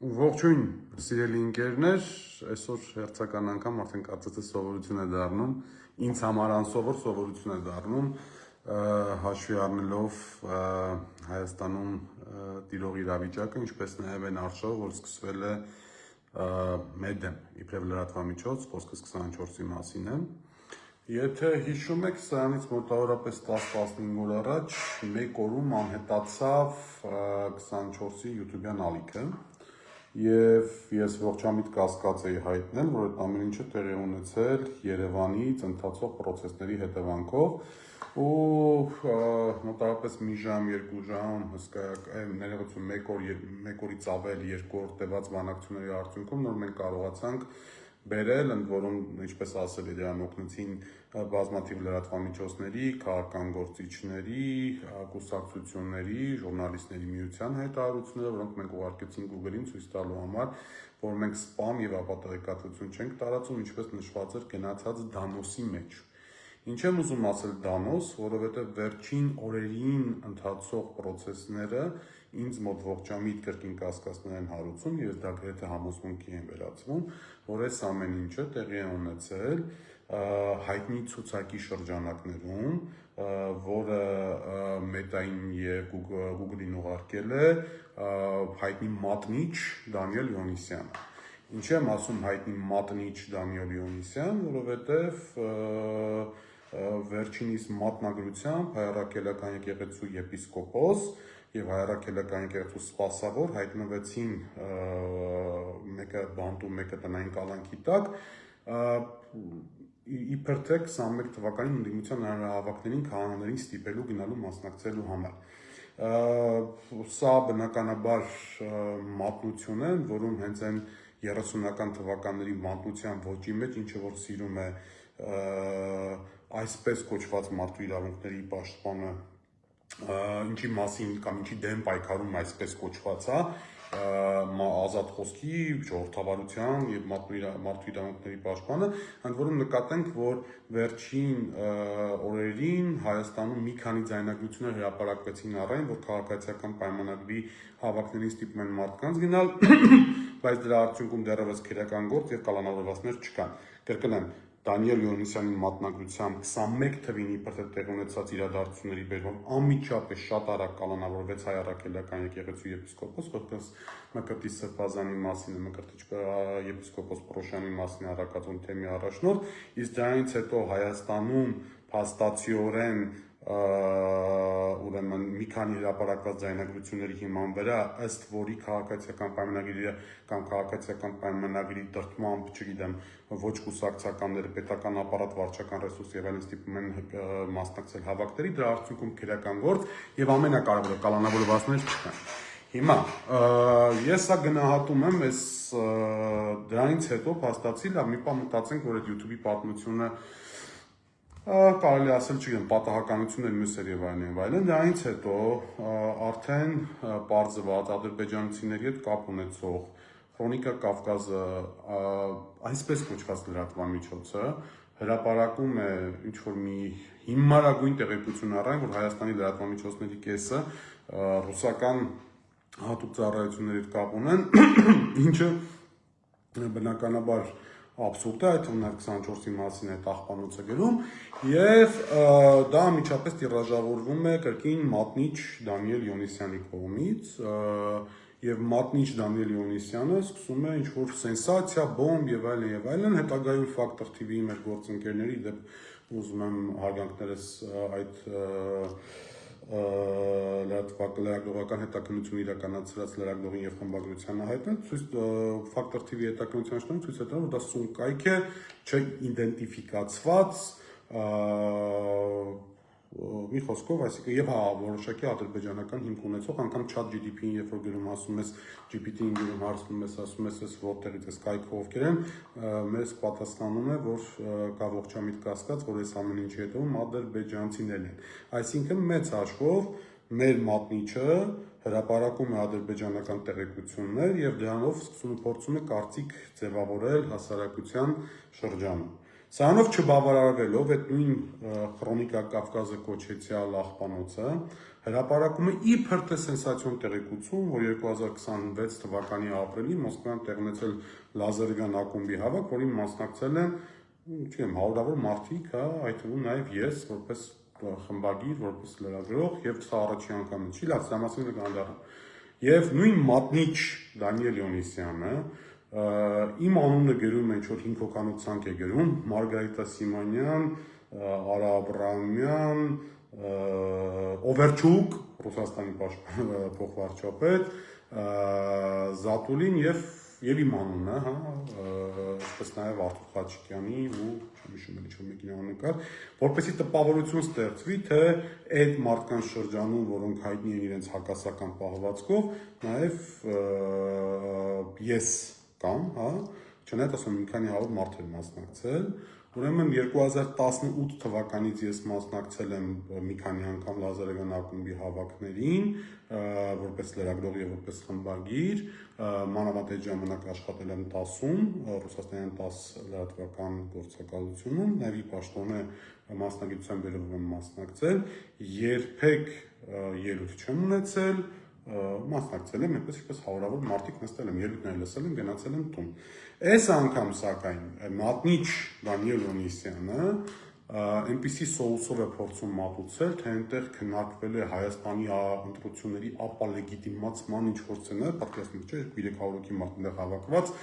Ողջույն, սիրելի ընկերներ, այսօր հերթական անգամ արդեն կարծես թե սովորություն է դառնում, ինձ համար անսովոր սովորություն է դառնում, հաշվի առնելով Հայաստանում տիրող իրավիճակը, ինչպես նաև այն արշավը, որ սկսվել է մեր դեմ, իբրև լրատվամիջոց, խոսքը 24-ի մասին է։ Եթե հիշում եք, սրանից մոտավորապես 10-15 օր առաջ մեկ օրում անհետացավ 24-ի YouTube-յան ալիքը, եւ ես ողջամիտ կասկած էի հայտնել, որ այդ ամեն ինչը տեղի ունեցել Երևանից ընթացող process-ների հետևանքով ու մոտավորապես մի ժամ, երկու ժամ, հսկայական ներողություն, մեկ օրից ավել, երկու օր տևած բանակցությունների արդյունքում նոր մենք կարողացանք բերել, ընդ որում, ինչպես ասել է, դրան օգնեցին բազմաթիվ լրատվամիջոցների, քաղաքական գործիչների, կուսակցությունների, ժուրնալիստների միության հայտարարությունները, որոնք մենք ուղարկեցին Google-ին ցույց տալու համար, որ մենք սպամ եւ ապատեղեկատվություն չենք տարածում, ինչպես նշված էր գնացած դանոսի մեջ։ Ինչ եմ ուզում ասել դանոս, որովհետև վերջին օրերին ընթացող process-ները ինձ մոտ ողջամիտ կրկին կասկածներ են հարուցում եւ դա գրեթե համոզմունքի են վերածվում, որ այս ամեն ինչը տեղի է ունեցել հայտնի ցուցակի շրջանակներում, որը Meta-ին եւ Google-ին ուղարկել է հայտնի մատնիչ Դանիել Յոնիսյանը։ Ինչի եմ ասում հայտնի մատնիչ Դանիել Յոնիսյան, որովհետև վերջինիս մատնագրությամբ Հայ Առաքելական եկեղեցու եպիսկոպոս եւ Հայ Առաքելական եկեղեցու սպասավոր հայտնվեցին մեկը բանտում, մեկը տնային կալանքի տակ, իբր թե 21 թվականին ընդդիմության հանրահավաքներին քահանաներին ստիպելու գնալու մասնակցելու համար։ Սա բնականաբար մատնություն է, որում հենց այն 30-ական թվականների մատնության ոճի մեջ, ինչը որ սիրում է այսպես կոչված մարդու իրավունքների պաշտպանը, ինչի մասին կամ ինչի դեմ պայքարում այսպես կոչված է, ազատ խոսքի, ժողովրդավարության եւ մարդու իրավունքների պաշտպանը, ընդ որում նկատենք, որ վերջին օրերին Հայաստանում մի քանի ձայնագրություններ հրապարակվեցին առայն, որ քաղաքացիական պայմանագրի հավաքներին ստիպում են մարդկանց գնալ, բայց դրա արդյունքում դեռևս քրեական գործ եւ կալանավորվածներ չկան։ Կրկնեմ, Դանիել Յոնիսյանի մատնագրությամբ 21 թվին իբր թե տեղի ունեցած իրադարձությունների բերումով անմիջապես շատ արագ կալանավորվեց Հայ Առաքելական եկեղեցու եպիսկոպոս, որպես Մկրտիչ Սրբազանի մասին, Մկրտիչ եպիսկոպոս Պրոշյանի մասին առաքածուն թեմի առաջնորդ, իսկ դրանից հետո Հայաստանում փաստացիորեն ուրեմն մի քանի հրապարակված ձայնագրությունների հիման վրա, ըստ որի քաղաքացիական պայմանագրի կամ քաղաքացիական պայմանագրի դրդմամբ, չգիտեմ, ոչ կուսակցականները, պետական ապարատ, վարչական ռեսուրս եւ այլն ստիպում են մասնակցել հավաքների, դրա արդյունքում քրեական գործ եւ ամենակարևորը կալանավորվածներ չկան։ Հիմա ես սա գնահատում եմ, այս դրանից հետո փաստացի լավ մի բան մտածենք, որ այդ YouTube-ի պատմությունը կարելի ասել, չգիտեմ, պատահականություններ մյուսեր եւ այլն, դրանից հետո արդեն պարզված ադրբեջանցիների հետ կապ ունեցող Քրոնիկա Կավկազը այսպես կոչված լրատվամիջոցը հրապարակում է ինչ-որ մի հիմարագույն տեղեկություն առայն, որ Հայաստանի լրատվամիջոցների կեսը ռուսական հատուկ ծառայությունների հետ կապ ունեն, ինչը բնականաբար абսուրդ է, այդ 24-ի մասին այդ աղբանոցը գրում, եւ դա միջապես տիրաժավորվում է կրկին մատնիչ Դանիել Յոնիսյանի կողմից, եւ մատնիչ Դանիել Յոնիսյանը սկսում է ինչ-որ սենսացիա, բոմբ եւ այլն, հետագայում Factor TV-ի մեր գործընկերների դեպ ուզում եմ հարգանքներս այդ լրատվական հետաքննություն իրականացրած լրագրողին եւ խմբագրությանը հայտնել, Factor TV-ի հետաքննության շնորհիվ ցույց է տալու, որ դա սունկայք է, չիդենտիֆիկացված մի խոսքով, այսինքն եւ որոշակի ադրբեջանական հիմք ունեցող, անգամ ChatGPT-ին երբ որ գրում ասում ես, GPT-ին գրում հարցնում ես, ասում ես, որտեղից ես կայքը ովքեր են, մեզ պատասխանում է, որ կա ողջամիտ կասկած, որ այս ամեն ինչի հետևում ադրբեջանցիներն են։ Այսինքն մեծ հաշվով մեր մատնիչը հրապարակում է ադրբեջանական տեղեկություններ եւ դրանով սկսում է փորձում է կարծիք ձևավորել հասարակության շրջանում։ Սրանով չբավարարվելով այդ նույն Քրոնիկա Կավկազը կոչեցյալ աղբանոցը հրապարակում է իբր թե սենսացիոն տեղեկություն, որ 2026 թվականի ապրիլին Մոսկվայում տեղ ունեցել Լազերգան ակումբի հավաք, որին մասնակցել են, չգիտեմ, հարյուրավոր մարդիկ, հա, այդ թվում նաև ես, որպես խմբագիր, որպես լրագրող, եւ սա առաջին անգամն չի, լավ, սա մասին կանդառնամ։ Եվ նույն մատնիչ Դանիել Յոնիսյանը իմ անունը գրում է ինչ-որ 5 հոգանոց ցանկ է գրում, Մարգարիտա Սիմանյան, Արա Աբրահամյան, Օվերչուկ, Ռուսաստանի փոխվարչապետ, Զատուլին եւ իմ անունը, հա, այսպես նաեւ Արթուր Խաչիկյանի ու չհիշում եմ ինչ-որ մեկին անունը կար, որպեսզի տպավորություն ստեղծվի, թե այդ մարդկանց շրջանում, որոնք հայտնի են իրենց հակասական պահվածքով, նաեւ ես կամ, հա, չնայած ասում մի քանի հարյուր մարդ էր մասնակցել, ուրեմն 2018 թվականից ես մասնակցել եմ մի քանի անգամ Լազարեգան ակումբի հավաքներին, որպես լրագրող եւ որպես խմբագիր, մանավանդ այդ ժամանակ աշխատել եմ 10-ում, Ռուսաստանյան 10 լրատվական գործակալությունում, նաեւ պաշտոնե մասնագիտության բերումով եմ մասնակցել, երբեք ելույթ չեմ ունեցել, մասնակցել եմ, այնպես ինչպես հարյուրավոր մարդիկ նստել եմ, ելույթներ լսել եմ, գնացել եմ տուն։ Այս անգամ սակայն մատնիչ Դանիել Յոնիսյանը այնպիսի սոուսով է փորձում մատուցել, թե այնտեղ քննարկվել է Հայաստանի ընտրությունների ապալեգիտիմացման ինչ-որ սցենար, պատկերացնում եք, 300 հոգի մարդ այնտեղ հավաքված,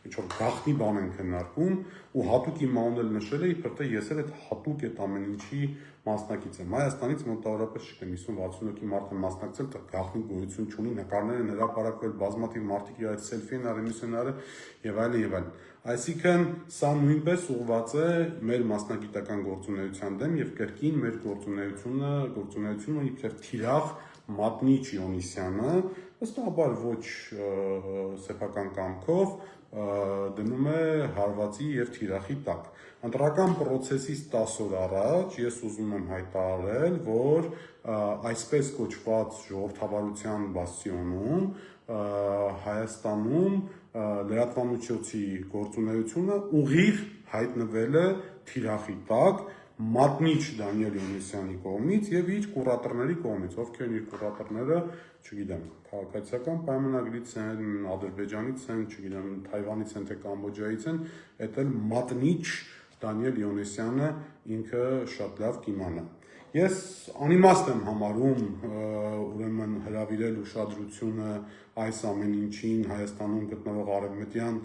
ինչ-որ գաղտնի բան են քննարկում, ու հատուկ իմ անունը նշել է, իբր թե ես էլ այդ հատուկ այդ ամեն ինչի մասնակից եմ։ Հայաստանից մոտավորապես չգիտեմ 50-60 հոգի մարդ են մասնակցել, դա գաղտնի գոյություն չունի, նկարներ են հրապարակվել, բազմաթիվ մարդիկ իրար սելֆի են արել, մյուսն արել եւ այլն եւ այլն։ Այսինքն սա նույնպես ուղղված է մեր մասնագիտական գործունեության դեմ եւ կրկին մեր գործունեությունը իբրև թիրախ մատնիչ Յոնիսյանը, ըստաբար ոչ սեփական կամքով դնում է հարվածի եւ թիրախի տակ։ Ընտրական process-ից 10 օր առաջ ես ուզում եմ հայտարարել, որ այսպես կոչված ժողովրդավարության բաստիոնում Հայաստանում լրատվամիջոցի գործունեությունը ուղիղ հայտնվել է թիրախի տակ մատնիչ Դանիել Յոնիսյանի կողմից եւ իր կուրատորների կողմից, ովքեր են իր կուրատորները, չգիտեմ, քաղաքացիական պայմանագրից են, Ադրբեջանից են, չգիտեմ, Թայվանից են, թե Կամբոջայից են, այդ էլ մատնիչ Դանիել Յոնիսյանը ինքը շատ լավ կիմանա։ Ես անիմաստ եմ համարում ուրեմն հրավիրել ուշադրությունը այս ամեն ինչին Հայաստանում գտնվող արևմտյան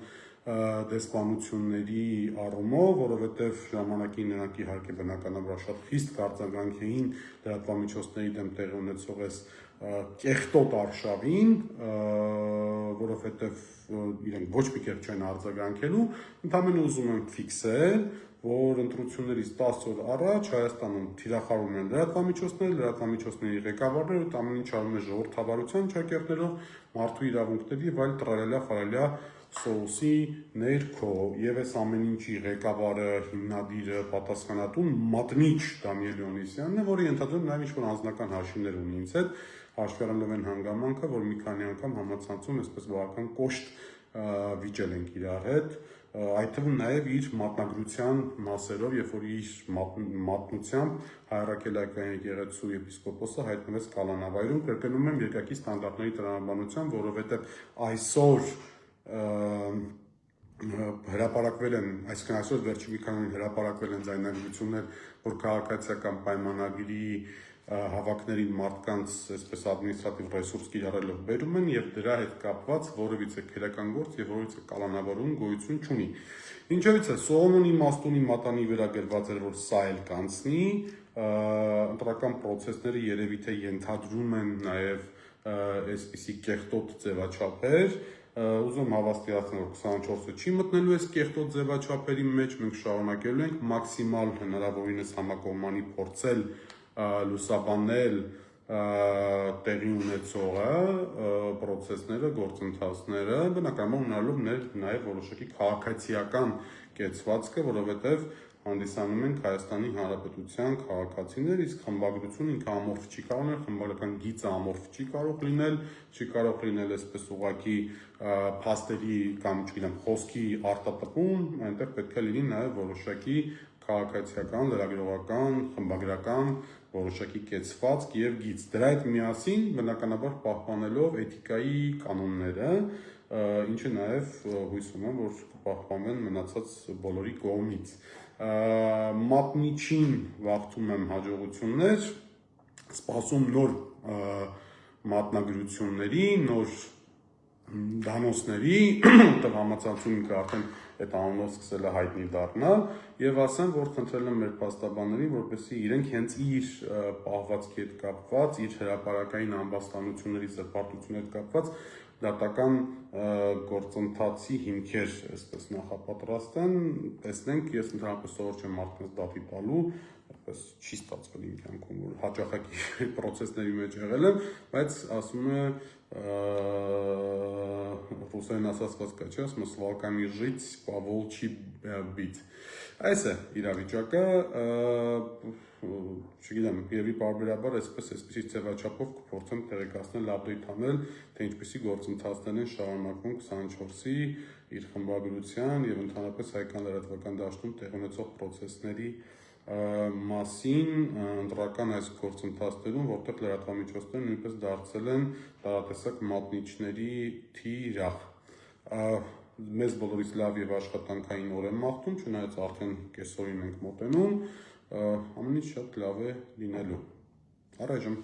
դեսպանությունների առումով, որովհետև ժամանակին նրանք իհարկե բնականաբար շատ խիստ կարձագանք էին լրատվամիջոցների դեմ տեղի ունեցող այս կեղտոտ արշավին, որովհետև իրենք ոչ մի կերպ չեն արձագանքելու, ընդհանրապես ուզում եմ ֆիքսել, որ ընտրություններից 10 օր առաջ Հայաստանում թիրախարում են լրատվամիջոցների ղեկավարները, ու ամեն ինչ անում է ժողովրդավարության ճակերտներով, մարդու իրավունքների եւ այլ տրալալա սոուսի ներքո, եւ այս ամեն ինչի ղեկավարը, հիմնադիրը, պատասխանատուն մատնիչ Դանիել Յոնիսյանն է, որը ենթադրում նաեւ ինչ-որ անձնական հաշիվներ ունի ինձ հետ, հաշվի առնելով այն հանգամանքը, որ մի քանի անգամ համացանցում այսպես բավական կոշտ վիճել ենք իրար հետ, այդ թվում նաև իր մատնագրության մասերով, երբ որ իր մատնությամբ Հայրաքելական եկեղեցու եպիսկոպոսը հայտնվեց Կալանավայրում, կրկնում եմ երկակի ստանդարտների տրամաբանությամբ, որովհետև այսօր հրապարակվել են, այսինքն այսօր վերջին մի քանի հրապարակվել են ձայնագրություններ, որ քաղաքացիական պայմանագրի հավաքներին մարդկանց այսպես ադմինիստրատիվ ռեսուրս կիրառելով բերում են եւ դրա հետ կապված որևիցե քերական գործ եւ որևիցե կալանավորում գոյություն չունի։ Ինչևից է Սողոմոնի Մաստունի մատանի վրա գրված էր, որ սա էլ կանցնի, ընտրական process-ները երևի թե ենթադրում են նաեւ այսպիսի կեղտոտ ձևաչափեր, ուզում հավաստիացնել, որ 24-ը չի մտնելու այս կեղտոտ ձևաչափերի մեջ, մենք շարունակելու ենք մաքսիմալ հնարավորինս համակողմանի փորձել լուսաբանել տեղի ունեցողը, process-ները, գործընթացները, բնականաբար ունենալով նաև որոշակի քաղաքացիական կեցվածքը, որովհետև հանդիսանում ենք Հայաստանի Հանրապետության քաղաքացիներ, իսկ խմբագրությունը ինքը ամորֆ չի կարող լինել, խմբագրական գիծը ամորֆ չի կարող լինել, չի կարող լինել այսպես ուղղակի փաստերի կամ չգիտեմ խոսքի արտատպում, այնտեղ պետք է լինի նաև որոշակի քաղաքացիական, լրագրողական, խմբագրական որոշակի կեցվածք եւ գիծ։ Դրա հետ միասին բնականաբար պահպանելով էթիկայի կանոնները, ինչը նաև հույս ունեմ, որ կպահպանվեն մնացած բոլորի կողմից։ Մատնիչին վաղթում եմ հաջողություններ, սպասում նոր մատնագրությունների, նոր դանոսների, որտեղ համացանցում ինքը արդեն այդ անունով սկսել է հայտնի դառնալ, եւ ասեմ, որ խնդրել եմ մեր փաստաբաններին, որպեսզի իրենք հենց իր պահվածքի հետ կապված, իր հրապարակային ամբաստանությունների զրպարտությունների հետ կապված դատական գործընթացի հիմքեր այսպես նախապատրաստեն, տեսնենք, ես ընդհանրապես սովոր չեմ մարդկանց դատի տալու, այսպես չի ստացվել իմ կյանքում, որ հաճախակի պրոցեսների մեջ եղել եմ, բայց ասում է ռուսերեն ասած կա չէ, ասում է «Սվալկամի ժիծ по волчьи бить»։ Այս է իրավիճակը, չգիտեմ, երևի պարբերաբար այսպիսի ձևաչափով կփորձեմ տեղեկացնել, update անել, թե ինչպիսի գործընթացներ են շարունակվում 24-ի իր խմբագրության եւ ընդհանրապես հայկական լրատվական դաշտում տեղի ունեցող պրոցեսների մասին ընտրական այս գործընթացներում, որտեղ լրատվամիջոցները նույնպես դարձել են տարատեսակ մատնիչների թիրախ։ Մեզ բոլորից լավ եւ աշխատանքային օր եմ մաղթում, չնայած արդեն կեսօրին ենք մոտենում, ամեն ինչ շատ լավ է լինելու։ Առայժմ